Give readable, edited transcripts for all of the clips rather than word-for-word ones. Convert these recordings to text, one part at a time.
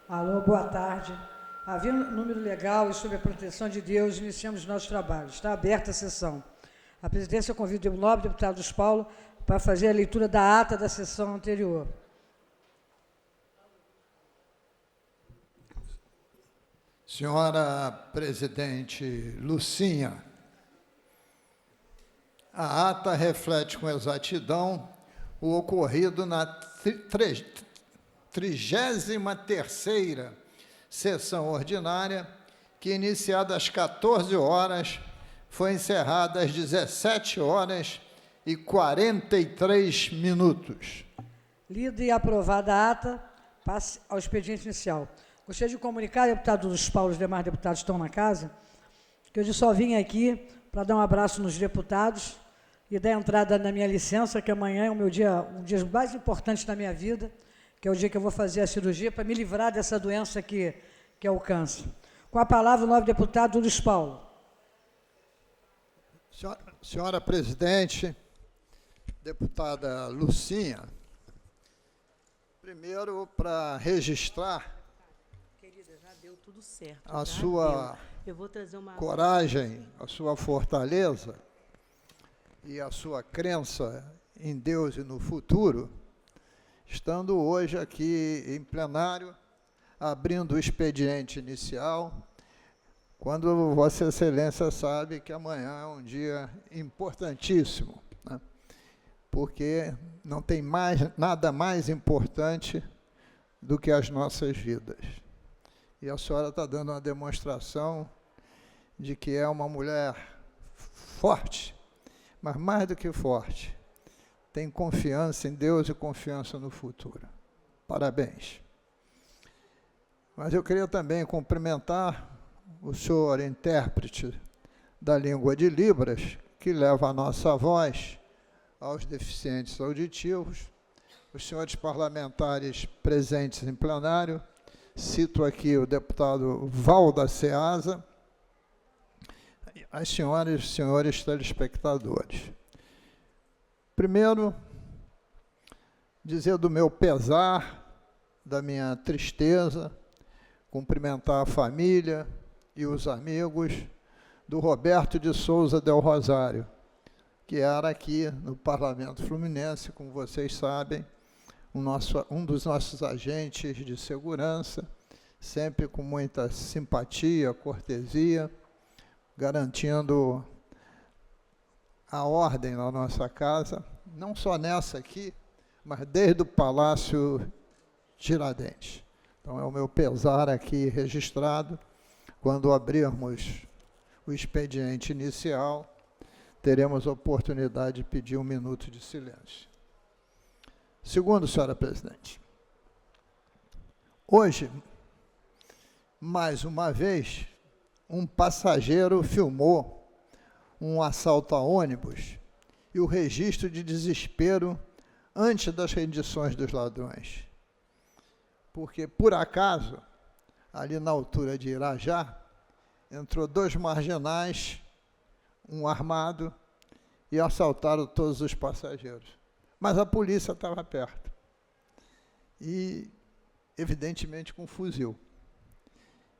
Alô, boa tarde. Havendo número legal e sob a proteção de Deus, iniciamos nossos trabalhos. Está aberta a sessão. A presidência convida o nobre deputado Luiz Paulo para fazer a leitura da ata da sessão anterior. Senhora presidente Lucinha, a ata reflete com exatidão o ocorrido na 33ª sessão ordinária, que, iniciada às 14 horas, foi encerrada às 17h43. Lida e aprovada a ata, passe ao expediente inicial. Gostaria de comunicar, deputado Luiz Paulo e os demais deputados estão na casa, que eu só vim aqui para dar um abraço nos deputados e dar entrada na minha licença, que amanhã é um dia mais importante da minha vida, que é o dia que eu vou fazer a cirurgia para me livrar dessa doença que é o câncer. Com a palavra, o nobre deputado Luiz Paulo. Senhora presidente, deputada Lucinha, primeiro, para registrar deu tudo certo. A sua Eu vou trazer uma coragem, a sua fortaleza e a sua crença em Deus e no futuro, estando hoje aqui em plenário, abrindo o expediente inicial, quando Vossa Excelência sabe que amanhã é um dia importantíssimo, né? Porque não tem nada mais importante do que as nossas vidas. E a senhora está dando uma demonstração de que é uma mulher forte, mas mais do que forte, tem confiança em Deus e confiança no futuro. Parabéns. Mas eu queria também cumprimentar o senhor intérprete da língua de Libras, que leva a nossa voz aos deficientes auditivos, os senhores parlamentares presentes em plenário. Cito aqui o deputado Valda Ceasa, as senhoras e senhores telespectadores. Primeiro, dizer do meu pesar, da minha tristeza, cumprimentar a família e os amigos do Roberto de Souza del Rosário, que era aqui no Parlamento Fluminense, como vocês sabem, um dos nossos agentes de segurança, sempre com muita simpatia, cortesia, garantindo a ordem na nossa casa, não só nessa aqui, mas desde o Palácio Tiradentes. Então, é o meu pesar aqui registrado. Quando abrirmos o expediente inicial, teremos a oportunidade de pedir 1 minuto de silêncio. Segundo, senhora presidente, hoje, mais uma vez, um passageiro filmou um assalto a ônibus e o registro de desespero antes das rendições dos ladrões. Porque, por acaso, ali na altura de Irajá, entrou 2 marginais, um armado, e assaltaram todos os passageiros. Mas a polícia estava perto. E, evidentemente, com fuzil.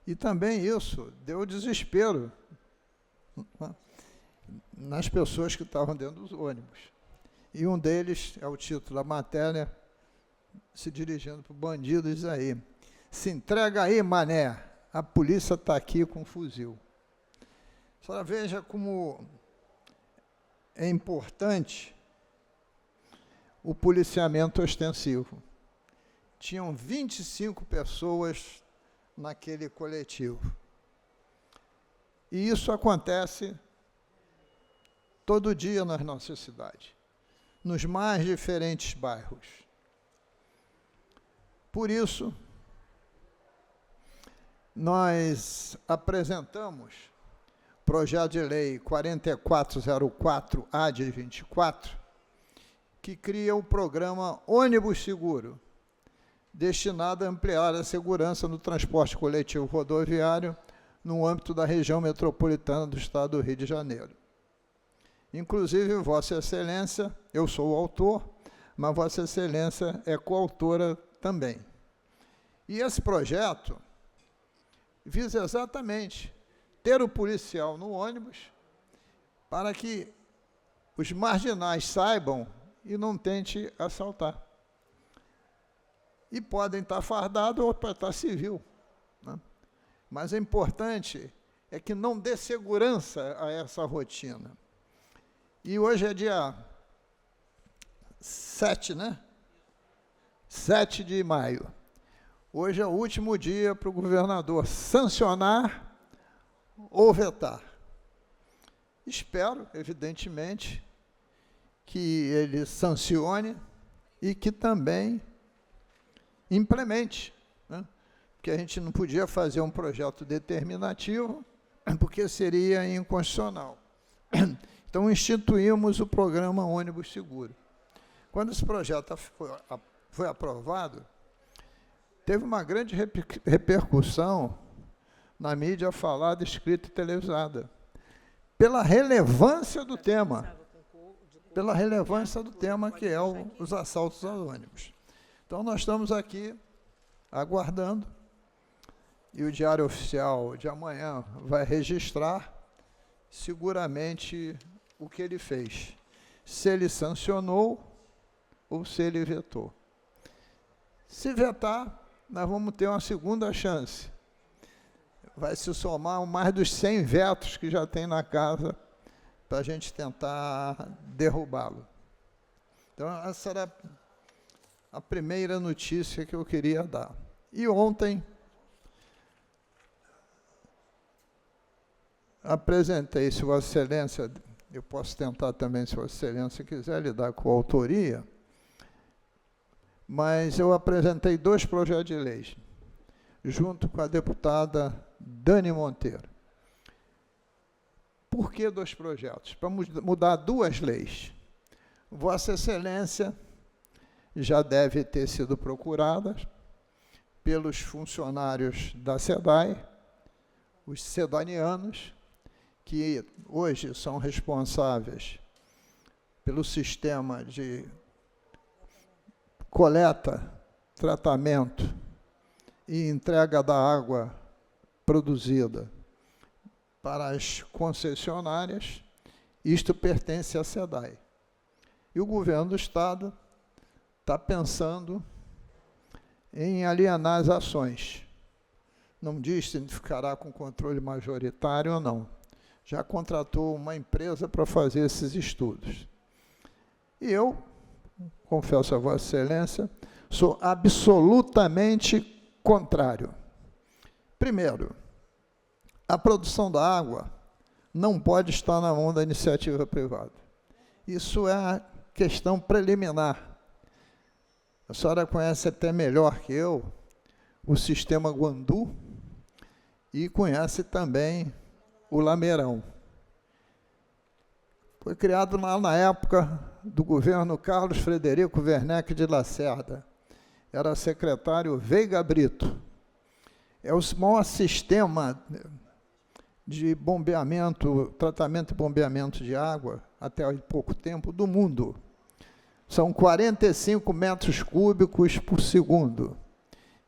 E também isso deu desespero nas pessoas que estavam dentro dos ônibus. E um deles, é o título da matéria, se dirigindo para o bandido, diz aí: se entrega aí, mané, a polícia está aqui com fuzil. A senhora veja como é importante o policiamento ostensivo. Tinham 25 pessoas naquele coletivo. E isso acontece todo dia na nossa cidade, nos mais diferentes bairros. Por isso, nós apresentamos projeto de lei 4404-A de 24, que cria o programa Ônibus Seguro, destinado a ampliar a segurança no transporte coletivo rodoviário no âmbito da região metropolitana do estado do Rio de Janeiro. Inclusive, Vossa Excelência, eu sou o autor, mas Vossa Excelência é coautora também. E esse projeto visa exatamente ter o policial no ônibus para que os marginais saibam e não tente assaltar. E podem estar fardados ou para estar civil, né? Mas o importante é que não dê segurança a essa rotina. E hoje é dia 7, né? 7 de maio. Hoje é o último dia para o governador sancionar ou vetar. Espero, evidentemente, que ele sancione e que também implemente, né? Porque a gente não podia fazer um projeto determinativo, porque seria inconstitucional. Então, instituímos o programa Ônibus Seguro. Quando esse projeto foi aprovado, teve uma grande repercussão na mídia falada, escrita e televisada, pela relevância do tema, que é os assaltos aos ônibus. Então, nós estamos aqui aguardando, e o Diário Oficial de amanhã vai registrar seguramente o que ele fez, se ele sancionou ou se ele vetou. Se vetar, nós vamos ter uma segunda chance. Vai se somar mais dos 100 vetos que já tem na casa para a gente tentar derrubá-lo. Então, essa era a primeira notícia que eu queria dar. E ontem apresentei, se Vossa Excelência, eu posso tentar também, se Vossa Excelência quiser lidar com a autoria, mas eu apresentei 2 projetos de lei, junto com a deputada Dani Monteiro. Por que 2 projetos? Para mudar 2 leis. Vossa Excelência já deve ter sido procurada pelos funcionários da SEDAI, os sedanianos, que hoje são responsáveis pelo sistema de coleta, tratamento e entrega da água produzida para as concessionárias. Isto pertence à SEDAI. E o governo do Estado está pensando em alienar as ações. Não diz se ficará com controle majoritário ou não. Já contratou uma empresa para fazer esses estudos. E eu, confesso a Vossa Excelência, sou absolutamente contrário. Primeiro, a produção da água não pode estar na mão da iniciativa privada. Isso é a questão preliminar. A senhora conhece até melhor que eu o sistema Guandu e conhece também o Lameirão. Foi criado lá na época do governo Carlos Frederico Werneck de Lacerda. Era secretário Veiga Brito. É o maior sistema de bombeamento, tratamento e bombeamento de água, até há pouco tempo, do mundo. São 45 metros cúbicos por segundo.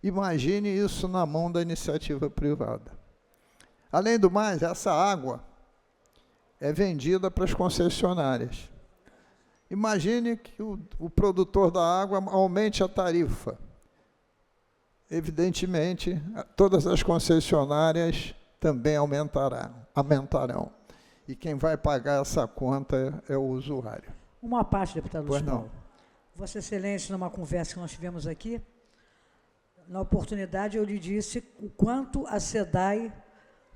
Imagine isso na mão da iniciativa privada. Além do mais, essa água é vendida para as concessionárias. Imagine que o produtor da água aumente a tarifa. Evidentemente, todas as concessionárias também aumentarão. E quem vai pagar essa conta é o usuário. Uma parte, deputado Pois Luiz não. Paulo. Vossa Excelência, numa conversa que nós tivemos aqui, na oportunidade eu lhe disse o quanto a SEDAI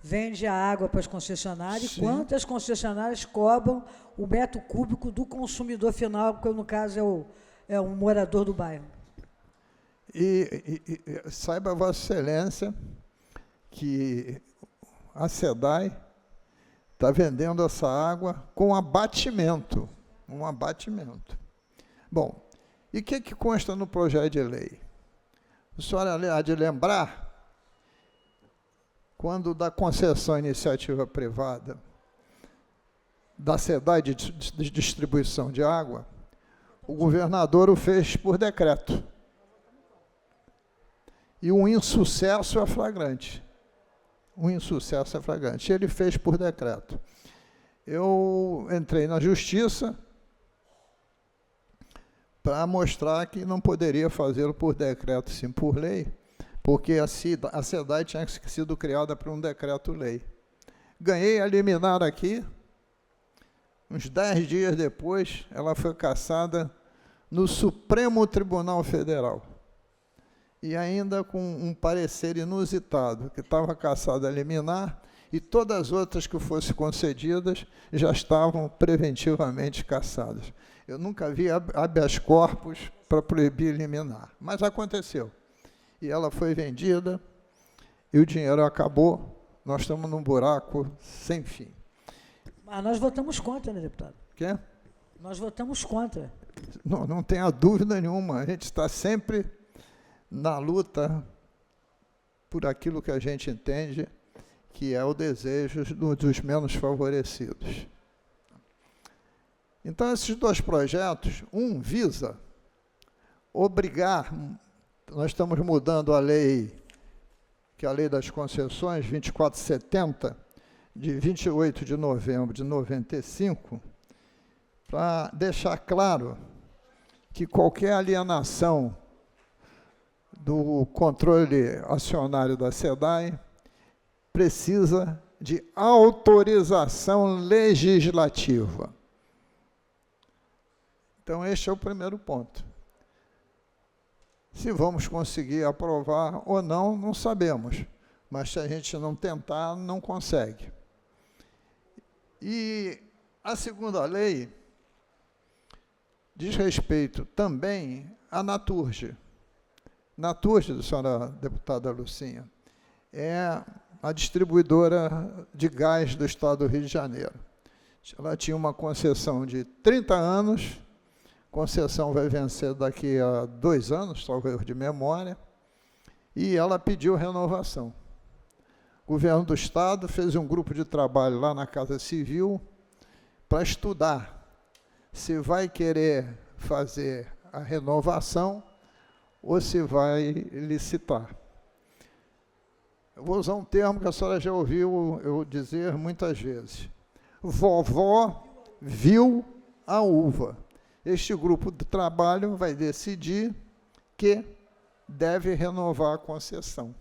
vende a água para as concessionárias, Sim. quanto as concessionárias cobram o metro cúbico do consumidor final, que no caso é o morador do bairro. E saiba, Vossa Excelência, que a SEDAI está vendendo essa água com abatimento. Um abatimento. Bom, e o que consta no projeto de lei? A senhora há de lembrar, quando da concessão à iniciativa privada da SEDAI de distribuição de água, o governador o fez por decreto. E um insucesso é flagrante. Um insucesso é flagrante. Ele fez por decreto. Eu entrei na justiça para mostrar que não poderia fazê-lo por decreto, sim por lei, porque a SEDAI tinha sido criada por um decreto-lei. Ganhei a liminar aqui, uns 10 dias depois, ela foi cassada no Supremo Tribunal Federal. E ainda com um parecer inusitado, que estava cassada a liminar, e todas as outras que fossem concedidas já estavam preventivamente cassadas. Eu nunca vi habeas corpus para proibir liminar, mas aconteceu. E ela foi vendida, e o dinheiro acabou, nós estamos num buraco sem fim. Mas nós votamos contra, né, deputado? Quê? Nós votamos contra. Não tenha dúvida nenhuma, a gente está sempre na luta por aquilo que a gente entende que é o desejo dos menos favorecidos. Então, esses dois projetos, um visa obrigar, nós estamos mudando a lei, que é a Lei das Concessões, 2470, de 28 de novembro de 95, para deixar claro que qualquer alienação do controle acionário da SEDAI precisa de autorização legislativa. Então, este é o primeiro ponto. Se vamos conseguir aprovar ou não, não sabemos. Mas se a gente não tentar, não consegue. E a segunda lei diz respeito também à Naturge. Naturge, senhora deputada Lucinha, é a distribuidora de gás do estado do Rio de Janeiro. Ela tinha uma concessão de 30 anos, concessão vai vencer daqui a 2 anos, salvo erro de memória, e ela pediu renovação. O governo do estado fez um grupo de trabalho lá na Casa Civil para estudar se vai querer fazer a renovação ou se vai licitar. Eu vou usar um termo que a senhora já ouviu eu dizer muitas vezes. Vovó viu a uva. Este grupo de trabalho vai decidir que deve renovar a concessão.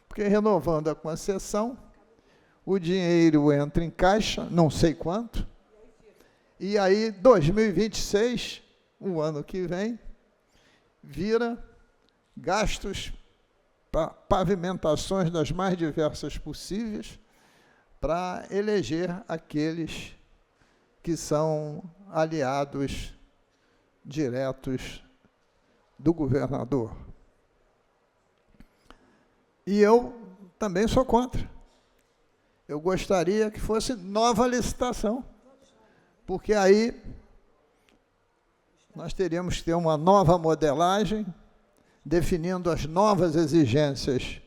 Porque renovando a concessão, o dinheiro entra em caixa, não sei quanto, e aí 2026, o ano que vem, vira gastos para pavimentações das mais diversas possíveis para eleger aqueles que são aliados diretos do governador. E eu também sou contra. Eu gostaria que fosse nova licitação, porque aí nós teríamos que ter uma nova modelagem, definindo as novas exigências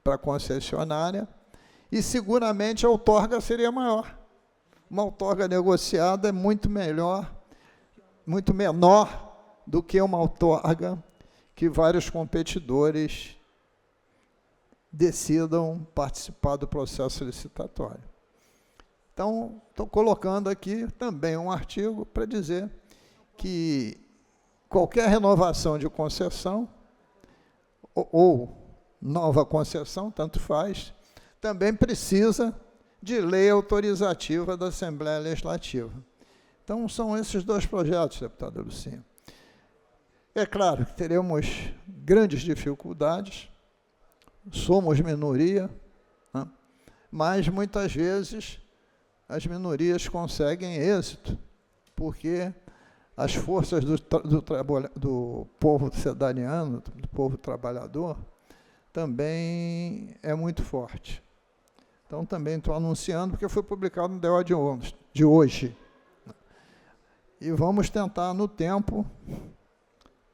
para a concessionária, e seguramente a outorga seria maior. Uma outorga negociada é muito melhor, muito menor do que uma outorga que vários competidores decidam participar do processo licitatório. Então, estou colocando aqui também um artigo para dizer que qualquer renovação de concessão ou nova concessão, tanto faz, também precisa de lei autorizativa da Assembleia Legislativa. Então, são esses dois projetos, deputada Lucinha. É claro que teremos grandes dificuldades, somos minoria, né? Mas, muitas vezes, as minorias conseguem êxito, porque as forças do povo sedaniano, do povo trabalhador, também é muito forte. Então, também estou anunciando, porque foi publicado no DO de hoje. E vamos tentar, no tempo,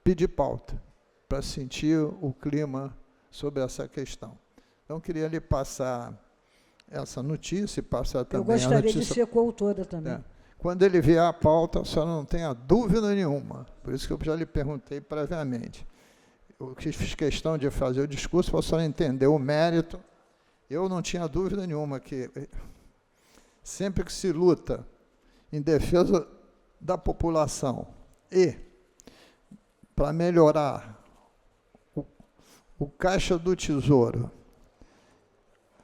pedir pauta, para sentir o clima sobre essa questão. Então, queria lhe passar essa notícia e passar também a notícia... Eu gostaria de ser coautora também. É. Quando ele vier a pauta, a senhora não tenha dúvida nenhuma, por isso que eu já lhe perguntei previamente. eu fiz questão de fazer o discurso para a senhora entender o mérito. Eu não tinha dúvida nenhuma que sempre que se luta em defesa da população e para melhorar o Caixa do Tesouro,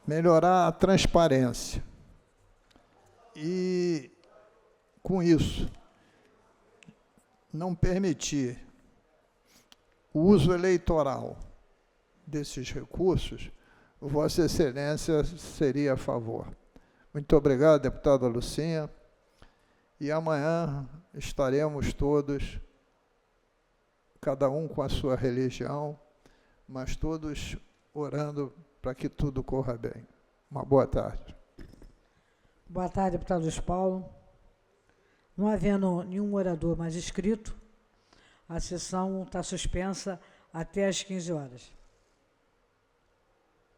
melhorar a transparência e, com isso, não permitir o uso eleitoral desses recursos, Vossa Excelência seria a favor. Muito obrigado, deputada Lucinha. E amanhã estaremos todos, cada um com a sua religião, mas todos orando para que tudo corra bem. Uma boa tarde. Boa tarde, deputado Luiz Paulo. Não havendo nenhum orador mais inscrito, a sessão está suspensa até às 15 horas.